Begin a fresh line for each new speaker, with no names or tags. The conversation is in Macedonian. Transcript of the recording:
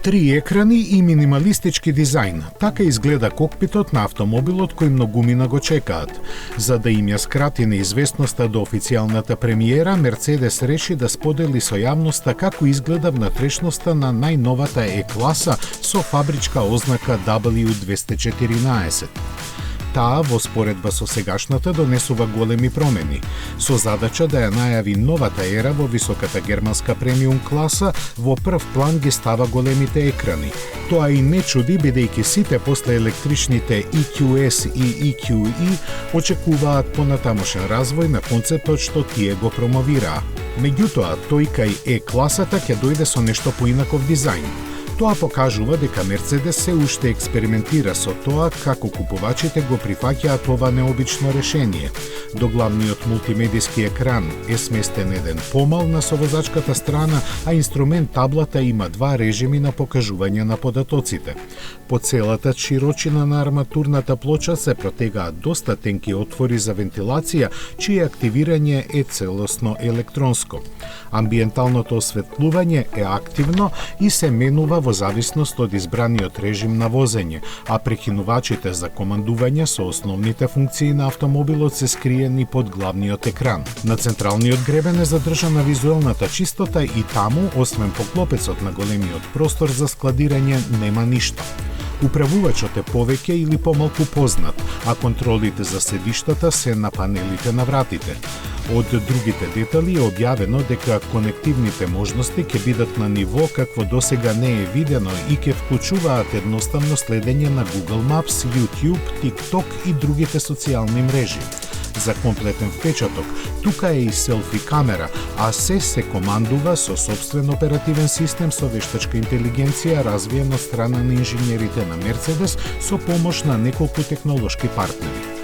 Три екрани и минималистички дизајн. Така изгледа кокпитот на автомобилот кој многумина го чекаат. За да им ја скрати неизвестноста до официјалната премиера, Мерцедес реши да сподели со јавноста како изгледа внатрешноста на најновата Е-класа со фабричка ознака W214. Таа, во споредба со сегашната, донесува големи промени, со задача да ја најави новата ера во високата германска премиум класа. Во прв план ги става големите екрани. Тоа и не чуди, бидејќи сите после електричните EQS и EQE очекуваат понатамошен развој на концептот што тие го промовираа. Меѓутоа, тој кај Е-класата ќе дојде со нешто поинаков дизајн. Тоа покажува дека Мерцедес се уште експериментира со тоа како купувачите го прифаќаат ова необично решение. До главниот мултимедиски екран е сместен еден помал на совозачката страна, а инструмент таблата има два режими на покажување на податоците. По целата широчина на арматурната плоча се протегаат доста тенки отвори за вентилација, чие активирање е целосно електронско. Амбиенталното осветлување е активно и се менува во зависност од избраниот режим на возење, а прекинувачите за командување со основните функции на автомобилот се скриени под главниот екран. На централниот гребен е задржана визуелната чистота и таму, освен поклопецот на големиот простор за складирање, нема ништо. Управувачот е повеќе или помалку познат, а контролите за седиштата се на панелите на вратите. Од другите детали е објавено дека конективните можности ќе бидат на ниво какво досега не е видено и ќе вклучуваат едноставно следење на Google Maps, YouTube, TikTok и другите социјални мрежи. За комплетен впечаток, тука е и селфи камера, а се командува со собствен оперативен систем со вештачка интелигенција развиен од страна на инженерите на Мерцедес со помош на неколку технолошки партнери.